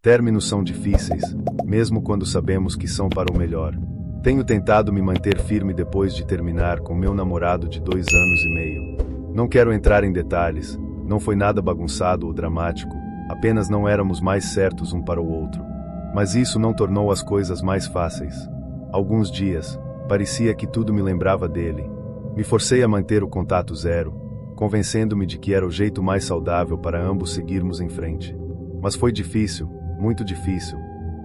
Términos são difíceis, mesmo quando sabemos que são para o melhor. Tenho tentado me manter firme depois de terminar com meu namorado de 2 anos e meio. Não quero entrar em detalhes, não foi nada bagunçado ou dramático, apenas não éramos mais certos um para o outro. Mas isso não tornou as coisas mais fáceis. Alguns dias, parecia que tudo me lembrava dele. Me forcei a manter o contato zero, convencendo-me de que era o jeito mais saudável para ambos seguirmos em frente. Mas foi difícil, muito difícil.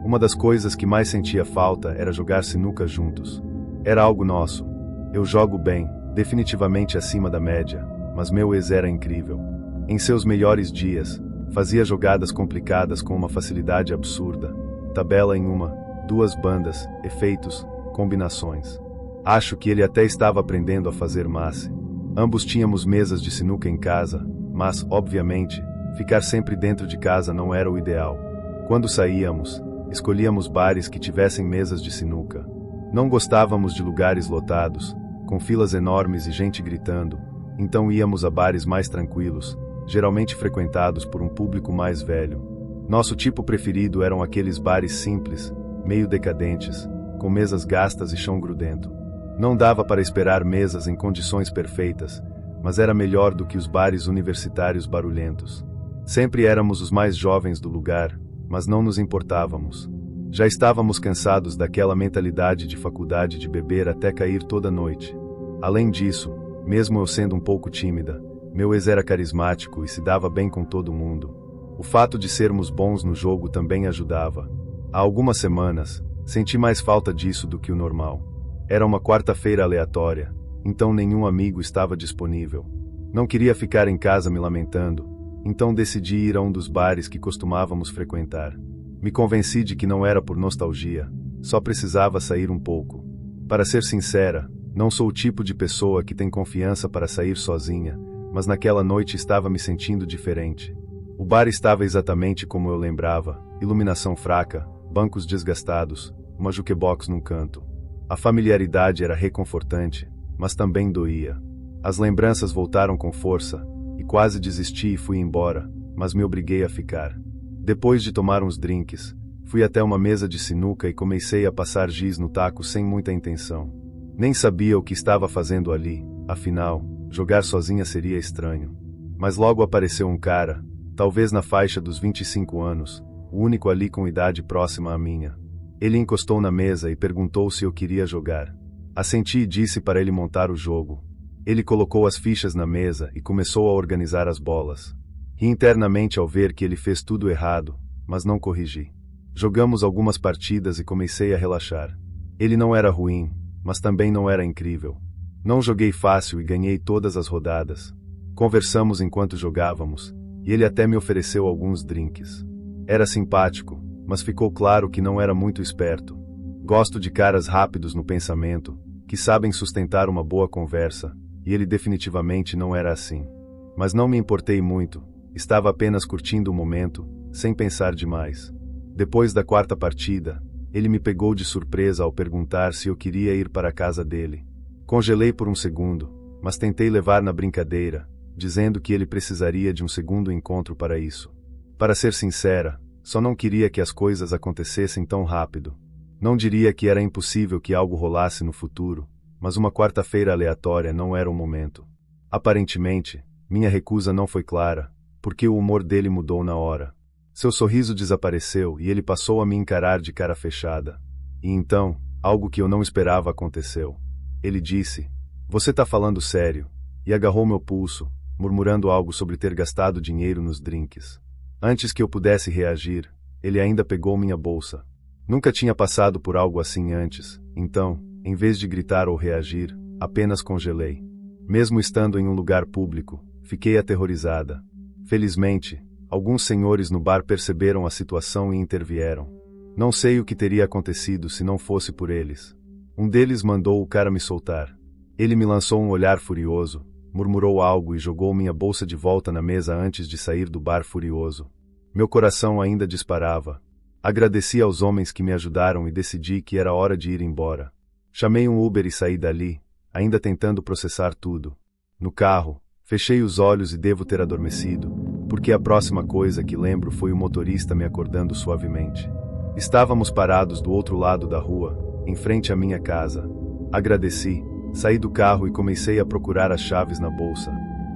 Uma das coisas que mais sentia falta era jogar sinuca juntos. Era algo nosso. Eu jogo bem, definitivamente acima da média, mas meu ex era incrível. Em seus melhores dias, fazia jogadas complicadas com uma facilidade absurda. Tabela em uma, duas bandas, efeitos, combinações. Acho que ele até estava aprendendo a fazer masse. Ambos tínhamos mesas de sinuca em casa, mas, obviamente, ficar sempre dentro de casa não era o ideal. Quando saíamos, escolhíamos bares que tivessem mesas de sinuca. Não gostávamos de lugares lotados, com filas enormes e gente gritando, então íamos a bares mais tranquilos, geralmente frequentados por um público mais velho. Nosso tipo preferido eram aqueles bares simples, meio decadentes, com mesas gastas e chão grudento. Não dava para esperar mesas em condições perfeitas, mas era melhor do que os bares universitários barulhentos. Sempre éramos os mais jovens do lugar, mas não nos importávamos. Já estávamos cansados daquela mentalidade de faculdade de beber até cair toda noite. Além disso, mesmo eu sendo um pouco tímida, meu ex era carismático e se dava bem com todo mundo. O fato de sermos bons no jogo também ajudava. Há algumas semanas, senti mais falta disso do que o normal. Era uma quarta-feira aleatória, então nenhum amigo estava disponível. Não queria ficar em casa me lamentando, então decidi ir a um dos bares que costumávamos frequentar. Me convenci de que não era por nostalgia, só precisava sair um pouco. Para ser sincera, não sou o tipo de pessoa que tem confiança para sair sozinha, mas naquela noite estava me sentindo diferente. O bar estava exatamente como eu lembrava, iluminação fraca, bancos desgastados, uma jukebox num canto. A familiaridade era reconfortante, mas também doía. As lembranças voltaram com força, e quase desisti e fui embora, mas me obriguei a ficar. Depois de tomar uns drinks, fui até uma mesa de sinuca e comecei a passar giz no taco sem muita intenção. Nem sabia o que estava fazendo ali, afinal, jogar sozinha seria estranho. Mas logo apareceu um cara, talvez na faixa dos 25 anos, o único ali com idade próxima à minha. Ele encostou na mesa e perguntou se eu queria jogar. Assenti e disse para ele montar o jogo. Ele colocou as fichas na mesa e começou a organizar as bolas. Ri internamente ao ver que ele fez tudo errado, mas não corrigi. Jogamos algumas partidas e comecei a relaxar. Ele não era ruim, mas também não era incrível. Não joguei fácil e ganhei todas as rodadas. Conversamos enquanto jogávamos, e ele até me ofereceu alguns drinks. Era simpático, mas ficou claro que não era muito esperto. Gosto de caras rápidos no pensamento, que sabem sustentar uma boa conversa, e ele definitivamente não era assim. Mas não me importei muito, estava apenas curtindo o momento, sem pensar demais. Depois da quarta partida, ele me pegou de surpresa ao perguntar se eu queria ir para a casa dele. Congelei por um segundo, mas tentei levar na brincadeira, dizendo que ele precisaria de um segundo encontro para isso. Para ser sincera, só não queria que as coisas acontecessem tão rápido. Não diria que era impossível que algo rolasse no futuro, mas uma quarta-feira aleatória não era o momento. Aparentemente, minha recusa não foi clara, porque o humor dele mudou na hora. Seu sorriso desapareceu e ele passou a me encarar de cara fechada. E então, algo que eu não esperava aconteceu. Ele disse: "Você tá falando sério?" e agarrou meu pulso, murmurando algo sobre ter gastado dinheiro nos drinks. Antes que eu pudesse reagir, ele ainda pegou minha bolsa. Nunca tinha passado por algo assim antes, então, em vez de gritar ou reagir, apenas congelei. Mesmo estando em um lugar público, fiquei aterrorizada. Felizmente, alguns senhores no bar perceberam a situação e intervieram. Não sei o que teria acontecido se não fosse por eles. Um deles mandou o cara me soltar. Ele me lançou um olhar furioso, murmurou algo e jogou minha bolsa de volta na mesa antes de sair do bar furioso. Meu coração ainda disparava. Agradeci aos homens que me ajudaram e decidi que era hora de ir embora. Chamei um Uber e saí dali, ainda tentando processar tudo. No carro, fechei os olhos e devo ter adormecido, porque a próxima coisa que lembro foi o motorista me acordando suavemente. Estávamos parados do outro lado da rua, em frente à minha casa. Agradeci, saí do carro e comecei a procurar as chaves na bolsa.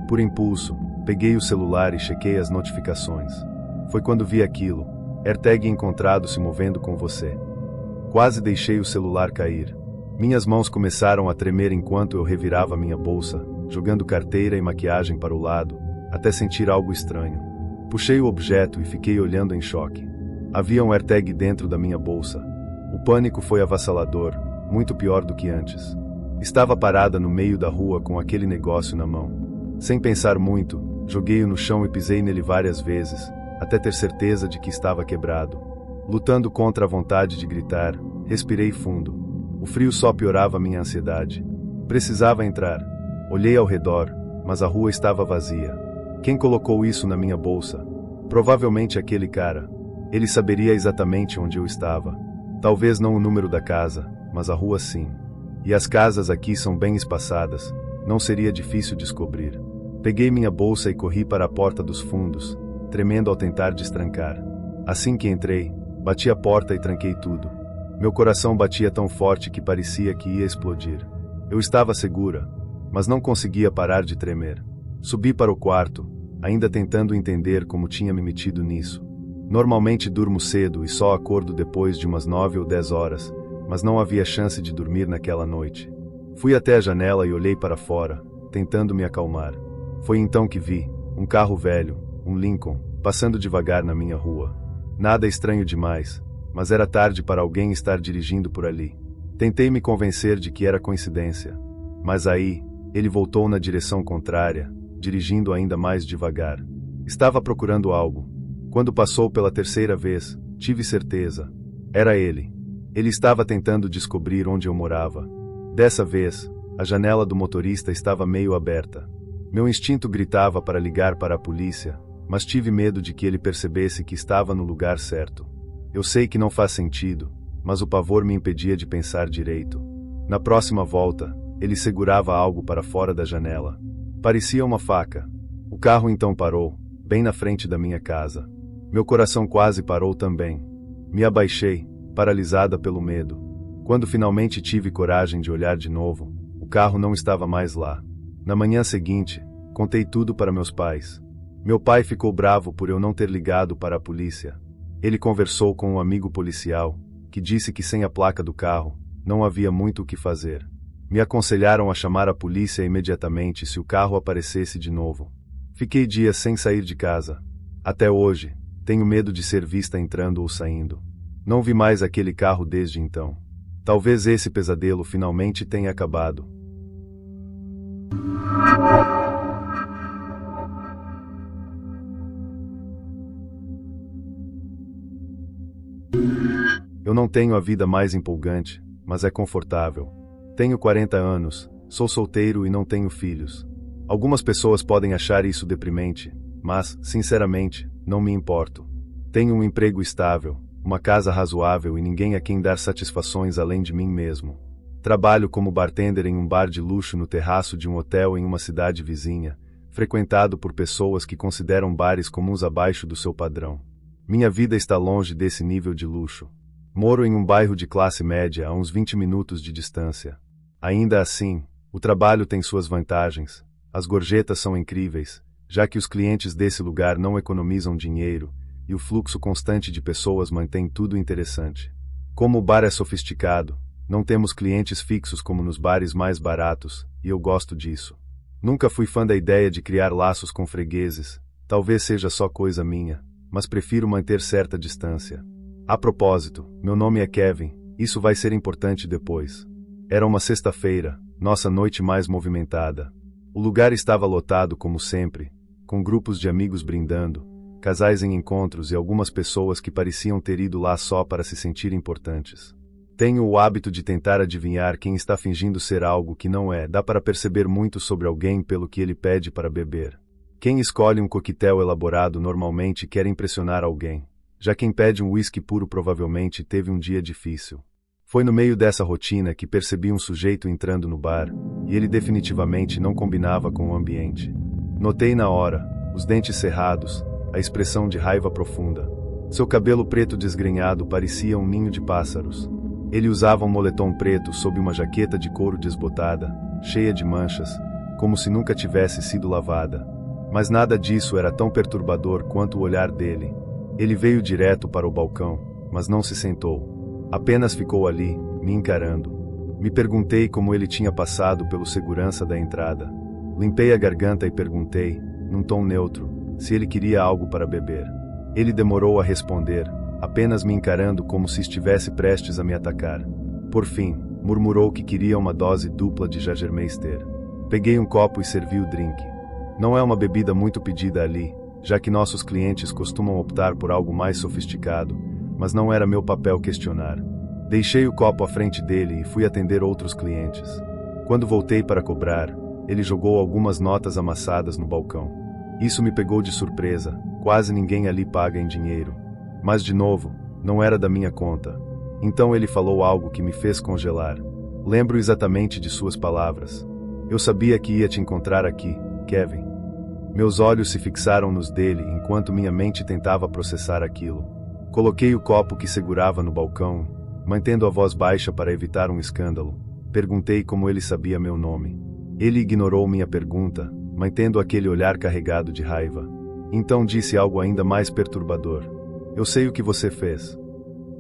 Por impulso, peguei o celular e chequei as notificações. Foi quando vi aquilo: AirTag encontrado se movendo com você. Quase deixei o celular cair. Minhas mãos começaram a tremer enquanto eu revirava minha bolsa, jogando carteira e maquiagem para o lado, até sentir algo estranho. Puxei o objeto e fiquei olhando em choque. Havia um AirTag dentro da minha bolsa. O pânico foi avassalador, muito pior do que antes. Estava parada no meio da rua com aquele negócio na mão. Sem pensar muito, joguei-o no chão e pisei nele várias vezes, até ter certeza de que estava quebrado. Lutando contra a vontade de gritar, respirei fundo. O frio só piorava minha ansiedade. Precisava entrar. Olhei ao redor, mas a rua estava vazia. Quem colocou isso na minha bolsa? Provavelmente aquele cara. Ele saberia exatamente onde eu estava. Talvez não o número da casa, mas a rua sim. E as casas aqui são bem espaçadas. Não seria difícil descobrir. Peguei minha bolsa e corri para a porta dos fundos, tremendo ao tentar destrancar. Assim que entrei, bati a porta e tranquei tudo. Meu coração batia tão forte que parecia que ia explodir. Eu estava segura, mas não conseguia parar de tremer. Subi para o quarto, ainda tentando entender como tinha me metido nisso. Normalmente durmo cedo e só acordo depois de umas 9 ou 10 horas, mas não havia chance de dormir naquela noite. Fui até a janela e olhei para fora, tentando me acalmar. Foi então que vi um carro velho, um Lincoln, passando devagar na minha rua. Nada estranho demais, mas era tarde para alguém estar dirigindo por ali. Tentei me convencer de que era coincidência. Mas aí, ele voltou na direção contrária, dirigindo ainda mais devagar. Estava procurando algo. Quando passou pela terceira vez, tive certeza. Era ele. Ele estava tentando descobrir onde eu morava. Dessa vez, a janela do motorista estava meio aberta. Meu instinto gritava para ligar para a polícia, mas tive medo de que ele percebesse que estava no lugar certo. Eu sei que não faz sentido, mas o pavor me impedia de pensar direito. Na próxima volta, ele segurava algo para fora da janela. Parecia uma faca. O carro então parou, bem na frente da minha casa. Meu coração quase parou também. Me abaixei, paralisada pelo medo. Quando finalmente tive coragem de olhar de novo, o carro não estava mais lá. Na manhã seguinte, contei tudo para meus pais. Meu pai ficou bravo por eu não ter ligado para a polícia. Ele conversou com um amigo policial, que disse que sem a placa do carro, não havia muito o que fazer. Me aconselharam a chamar a polícia imediatamente se o carro aparecesse de novo. Fiquei dias sem sair de casa. Até hoje, tenho medo de ser vista entrando ou saindo. Não vi mais aquele carro desde então. Talvez esse pesadelo finalmente tenha acabado. Eu não tenho a vida mais empolgante, mas é confortável. Tenho 40 anos, sou solteiro e não tenho filhos. Algumas pessoas podem achar isso deprimente, mas, sinceramente, não me importo. Tenho um emprego estável, uma casa razoável e ninguém a quem dar satisfações além de mim mesmo. Trabalho como bartender em um bar de luxo no terraço de um hotel em uma cidade vizinha, frequentado por pessoas que consideram bares comuns abaixo do seu padrão. Minha vida está longe desse nível de luxo. Moro em um bairro de classe média a uns 20 minutos de distância. Ainda assim, o trabalho tem suas vantagens. As gorjetas são incríveis, já que os clientes desse lugar não economizam dinheiro, e o fluxo constante de pessoas mantém tudo interessante. Como o bar é sofisticado, não temos clientes fixos como nos bares mais baratos, e eu gosto disso. Nunca fui fã da ideia de criar laços com fregueses, talvez seja só coisa minha, mas prefiro manter certa distância. A propósito, meu nome é Kevin, isso vai ser importante depois. Era uma sexta-feira, nossa noite mais movimentada. O lugar estava lotado como sempre, com grupos de amigos brindando, casais em encontros e algumas pessoas que pareciam ter ido lá só para se sentir importantes. Tenho o hábito de tentar adivinhar quem está fingindo ser algo que não é. Dá para perceber muito sobre alguém pelo que ele pede para beber. Quem escolhe um coquetel elaborado normalmente quer impressionar alguém. Já quem pede um whisky puro provavelmente teve um dia difícil. Foi no meio dessa rotina que percebi um sujeito entrando no bar, e ele definitivamente não combinava com o ambiente. Notei na hora, os dentes cerrados, a expressão de raiva profunda. Seu cabelo preto desgrenhado parecia um ninho de pássaros. Ele usava um moletom preto sob uma jaqueta de couro desbotada, cheia de manchas, como se nunca tivesse sido lavada. Mas nada disso era tão perturbador quanto o olhar dele. Ele veio direto para o balcão, mas não se sentou. Apenas ficou ali, me encarando. Me perguntei como ele tinha passado pelo segurança da entrada. Limpei a garganta e perguntei, num tom neutro, se ele queria algo para beber. Ele demorou a responder, apenas me encarando como se estivesse prestes a me atacar. Por fim, murmurou que queria uma dose dupla de Jägermeister. Peguei um copo e servi o drink. Não é uma bebida muito pedida ali, já que nossos clientes costumam optar por algo mais sofisticado, mas não era meu papel questionar. Deixei o copo à frente dele e fui atender outros clientes. Quando voltei para cobrar, ele jogou algumas notas amassadas no balcão. Isso me pegou de surpresa, quase ninguém ali paga em dinheiro. Mas de novo, não era da minha conta. Então ele falou algo que me fez congelar. Lembro exatamente de suas palavras. Eu sabia que ia te encontrar aqui, Kevin. Meus olhos se fixaram nos dele enquanto minha mente tentava processar aquilo. Coloquei o copo que segurava no balcão, mantendo a voz baixa para evitar um escândalo. Perguntei como ele sabia meu nome. Ele ignorou minha pergunta, mantendo aquele olhar carregado de raiva. Então disse algo ainda mais perturbador. Eu sei o que você fez.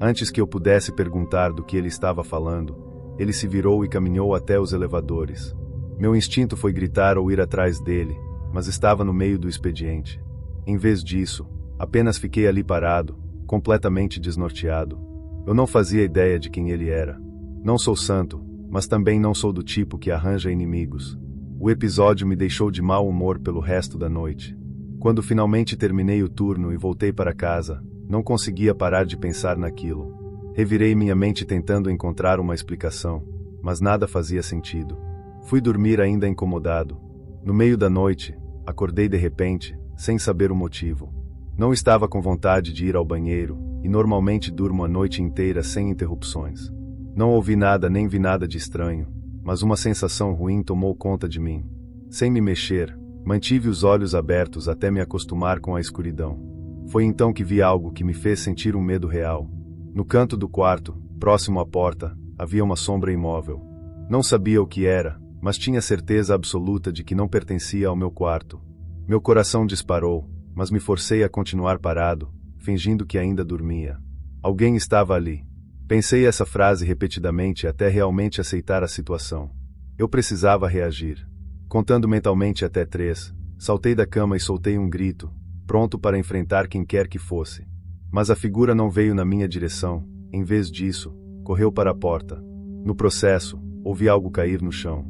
Antes que eu pudesse perguntar do que ele estava falando, ele se virou e caminhou até os elevadores. Meu instinto foi gritar ou ir atrás dele, mas estava no meio do expediente. Em vez disso, apenas fiquei ali parado, completamente desnorteado. Eu não fazia ideia de quem ele era. Não sou santo, mas também não sou do tipo que arranja inimigos. O episódio me deixou de mau humor pelo resto da noite. Quando finalmente terminei o turno e voltei para casa, não conseguia parar de pensar naquilo. Revirei minha mente tentando encontrar uma explicação, mas nada fazia sentido. Fui dormir ainda incomodado. No meio da noite, acordei de repente, sem saber o motivo. Não estava com vontade de ir ao banheiro, e normalmente durmo a noite inteira sem interrupções. Não ouvi nada nem vi nada de estranho, mas uma sensação ruim tomou conta de mim. Sem me mexer, mantive os olhos abertos até me acostumar com a escuridão. Foi então que vi algo que me fez sentir um medo real. No canto do quarto, próximo à porta, havia uma sombra imóvel. Não sabia o que era, mas tinha certeza absoluta de que não pertencia ao meu quarto. Meu coração disparou, mas me forcei a continuar parado, fingindo que ainda dormia. Alguém estava ali. Pensei essa frase repetidamente até realmente aceitar a situação. Eu precisava reagir. Contando mentalmente até 3, saltei da cama e soltei um grito, pronto para enfrentar quem quer que fosse. Mas a figura não veio na minha direção, em vez disso, correu para a porta. No processo, ouvi algo cair no chão.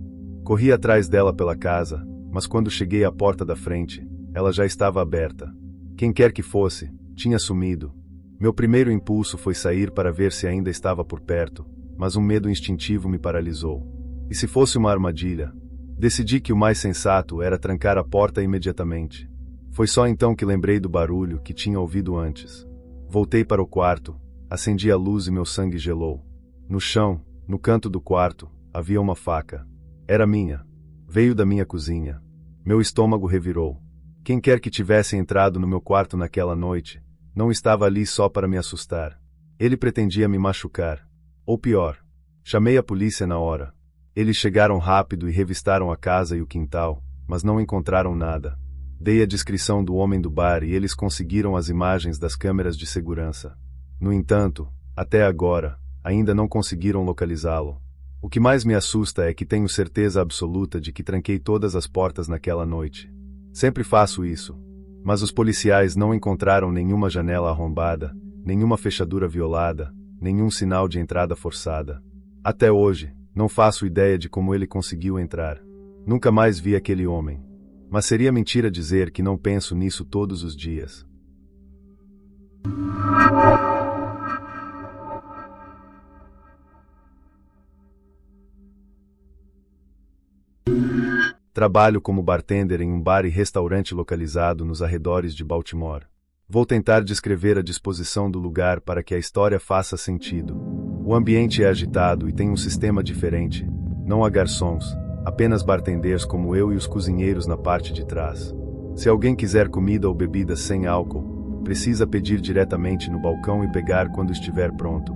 Corri atrás dela pela casa, mas quando cheguei à porta da frente, ela já estava aberta. Quem quer que fosse, tinha sumido. Meu primeiro impulso foi sair para ver se ainda estava por perto, mas um medo instintivo me paralisou. E se fosse uma armadilha? Decidi que o mais sensato era trancar a porta imediatamente. Foi só então que lembrei do barulho que tinha ouvido antes. Voltei para o quarto, acendi a luz e meu sangue gelou. No chão, no canto do quarto, havia uma faca. Era minha. Veio da minha cozinha. Meu estômago revirou. Quem quer que tivesse entrado no meu quarto naquela noite, não estava ali só para me assustar. Ele pretendia me machucar. Ou pior, chamei a polícia na hora. Eles chegaram rápido e revistaram a casa e o quintal, mas não encontraram nada. Dei a descrição do homem do bar e eles conseguiram as imagens das câmeras de segurança. No entanto, até agora, ainda não conseguiram localizá-lo. O que mais me assusta é que tenho certeza absoluta de que tranquei todas as portas naquela noite. Sempre faço isso. Mas os policiais não encontraram nenhuma janela arrombada, nenhuma fechadura violada, nenhum sinal de entrada forçada. Até hoje, não faço ideia de como ele conseguiu entrar. Nunca mais vi aquele homem. Mas seria mentira dizer que não penso nisso todos os dias. Trabalho como bartender em um bar e restaurante localizado nos arredores de Baltimore. Vou tentar descrever a disposição do lugar para que a história faça sentido. O ambiente é agitado e tem um sistema diferente. Não há garçons, apenas bartenders como eu e os cozinheiros na parte de trás. Se alguém quiser comida ou bebida sem álcool, precisa pedir diretamente no balcão e pegar quando estiver pronto.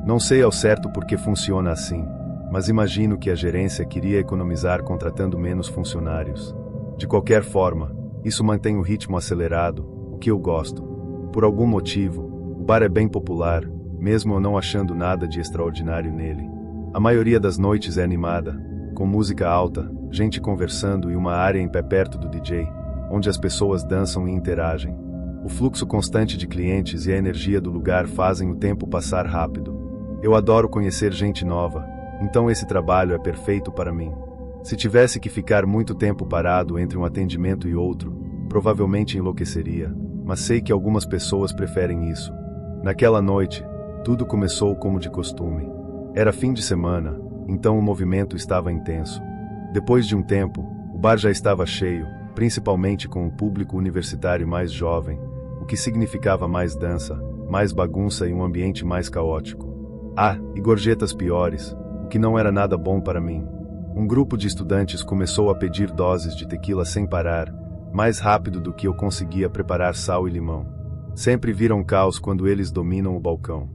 Não sei ao certo por que funciona assim, mas imagino que a gerência queria economizar contratando menos funcionários. De qualquer forma, isso mantém o ritmo acelerado, o que eu gosto. Por algum motivo, o bar é bem popular, mesmo eu não achando nada de extraordinário nele. A maioria das noites é animada, com música alta, gente conversando e uma área em pé perto do DJ, onde as pessoas dançam e interagem. O fluxo constante de clientes e a energia do lugar fazem o tempo passar rápido. Eu adoro conhecer gente nova, então esse trabalho é perfeito para mim. Se tivesse que ficar muito tempo parado entre um atendimento e outro, provavelmente enlouqueceria, mas sei que algumas pessoas preferem isso. Naquela noite, tudo começou como de costume. Era fim de semana, então o movimento estava intenso. Depois de um tempo, o bar já estava cheio, principalmente com o público universitário mais jovem, o que significava mais dança, mais bagunça e um ambiente mais caótico. Ah, e gorjetas piores, o que não era nada bom para mim. Um grupo de estudantes começou a pedir doses de tequila sem parar, mais rápido do que eu conseguia preparar sal e limão. Sempre viram caos quando eles dominam o balcão.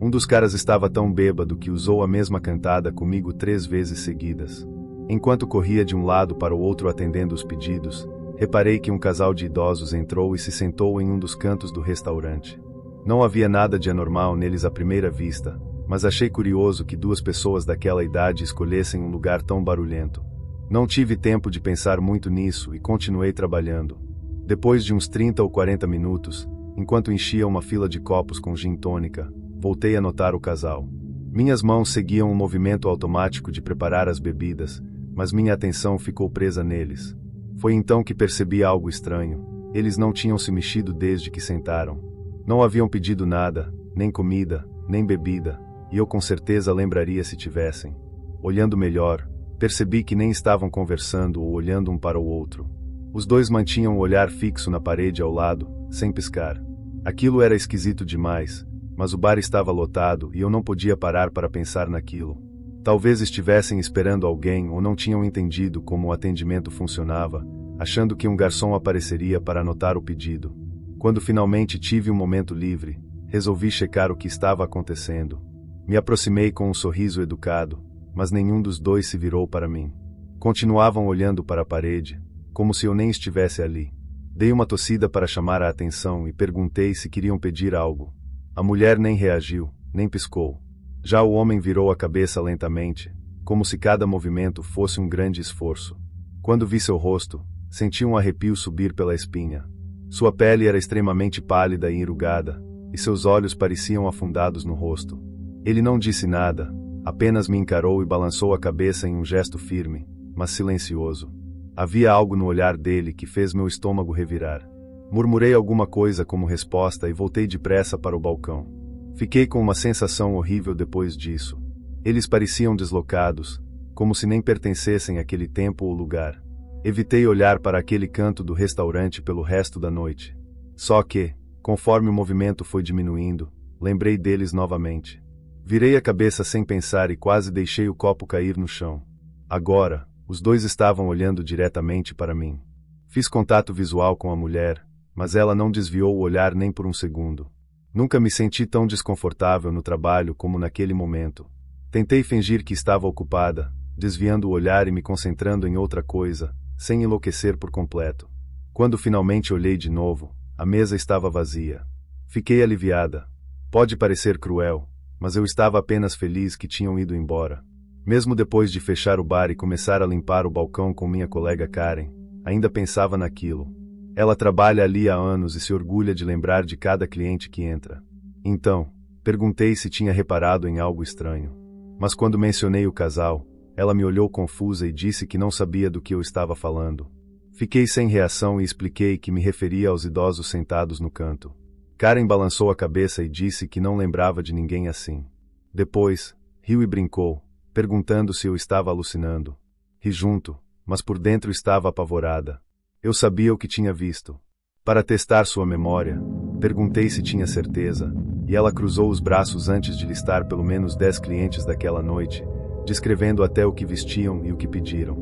Um dos caras estava tão bêbado que usou a mesma cantada comigo 3 vezes seguidas. Enquanto corria de um lado para o outro atendendo os pedidos, reparei que um casal de idosos entrou e se sentou em um dos cantos do restaurante. Não havia nada de anormal neles à primeira vista, mas achei curioso que 2 pessoas daquela idade escolhessem um lugar tão barulhento. Não tive tempo de pensar muito nisso e continuei trabalhando. Depois de uns 30 ou 40 minutos, enquanto enchia uma fila de copos com gin tônica, voltei a notar o casal. Minhas mãos seguiam um movimento automático de preparar as bebidas, mas minha atenção ficou presa neles. Foi então que percebi algo estranho. Eles não tinham se mexido desde que sentaram. Não haviam pedido nada, nem comida, nem bebida, e eu com certeza lembraria se tivessem. Olhando melhor, percebi que nem estavam conversando ou olhando um para o outro. Os dois mantinham o olhar fixo na parede ao lado, sem piscar. Aquilo era esquisito demais, mas o bar estava lotado e eu não podia parar para pensar naquilo. Talvez estivessem esperando alguém ou não tinham entendido como o atendimento funcionava, achando que um garçom apareceria para anotar o pedido. Quando finalmente tive um momento livre, resolvi checar o que estava acontecendo. Me aproximei com um sorriso educado, mas nenhum dos dois se virou para mim. Continuavam olhando para a parede, como se eu nem estivesse ali. Dei uma tossida para chamar a atenção e perguntei se queriam pedir algo. A mulher nem reagiu, nem piscou. Já o homem virou a cabeça lentamente, como se cada movimento fosse um grande esforço. Quando vi seu rosto, senti um arrepio subir pela espinha. Sua pele era extremamente pálida e enrugada, e seus olhos pareciam afundados no rosto. Ele não disse nada, apenas me encarou e balançou a cabeça em um gesto firme, mas silencioso. Havia algo no olhar dele que fez meu estômago revirar. Murmurei alguma coisa como resposta e voltei depressa para o balcão. Fiquei com uma sensação horrível depois disso. Eles pareciam deslocados, como se nem pertencessem àquele tempo ou lugar. Evitei olhar para aquele canto do restaurante pelo resto da noite. Só que, conforme o movimento foi diminuindo, lembrei deles novamente. Virei a cabeça sem pensar e quase deixei o copo cair no chão. Agora, os dois estavam olhando diretamente para mim. Fiz contato visual com a mulher, mas ela não desviou o olhar nem por um segundo. Nunca me senti tão desconfortável no trabalho como naquele momento. Tentei fingir que estava ocupada, desviando o olhar e me concentrando em outra coisa, sem enlouquecer por completo. Quando finalmente olhei de novo, a mesa estava vazia. Fiquei aliviada. Pode parecer cruel, mas eu estava apenas feliz que tinham ido embora. Mesmo depois de fechar o bar e começar a limpar o balcão com minha colega Karen, ainda pensava naquilo. Ela trabalha ali há anos e se orgulha de lembrar de cada cliente que entra. Então, perguntei se tinha reparado em algo estranho. Mas quando mencionei o casal, ela me olhou confusa e disse que não sabia do que eu estava falando. Fiquei sem reação e expliquei que me referia aos idosos sentados no canto. Karen balançou a cabeça e disse que não lembrava de ninguém assim. Depois, riu e brincou, perguntando se eu estava alucinando. Ri junto, mas por dentro estava apavorada. Eu sabia o que tinha visto. Para testar sua memória, perguntei se tinha certeza, e ela cruzou os braços antes de listar pelo menos 10 clientes daquela noite, descrevendo até o que vestiam e o que pediram.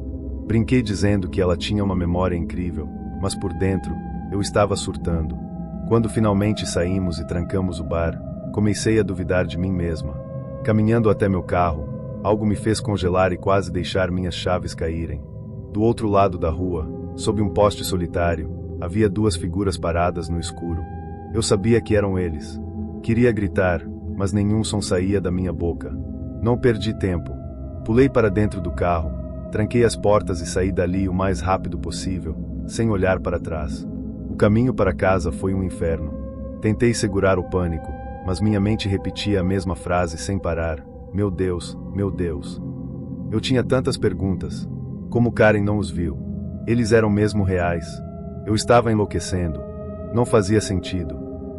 Brinquei dizendo que ela tinha uma memória incrível, mas por dentro, eu estava surtando. Quando finalmente saímos e trancamos o bar, comecei a duvidar de mim mesma. Caminhando até meu carro, algo me fez congelar e quase deixar minhas chaves caírem. Do outro lado da rua, sob um poste solitário, havia duas figuras paradas no escuro. Eu sabia que eram eles. Queria gritar, mas nenhum som saía da minha boca. Não perdi tempo. Pulei para dentro do carro, tranquei as portas e saí dali o mais rápido possível, sem olhar para trás. O caminho para casa foi um inferno. Tentei segurar o pânico, mas minha mente repetia a mesma frase sem parar. Meu Deus, meu Deus. Eu tinha tantas perguntas. Como Karen não os viu? Eles eram mesmo reais? Eu estava enlouquecendo. Não fazia sentido.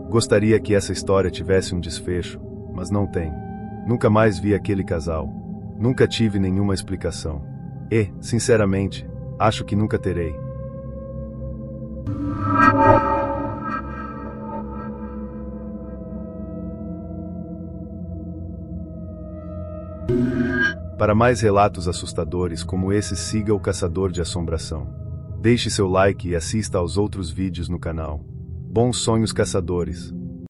Gostaria que essa história tivesse um desfecho, mas não tem. Nunca mais vi aquele casal. Nunca tive nenhuma explicação. E, sinceramente, acho que nunca terei. Para mais relatos assustadores como esse, siga o Caçador de Assombração. Deixe seu like e assista aos outros vídeos no canal. Bons sonhos, caçadores!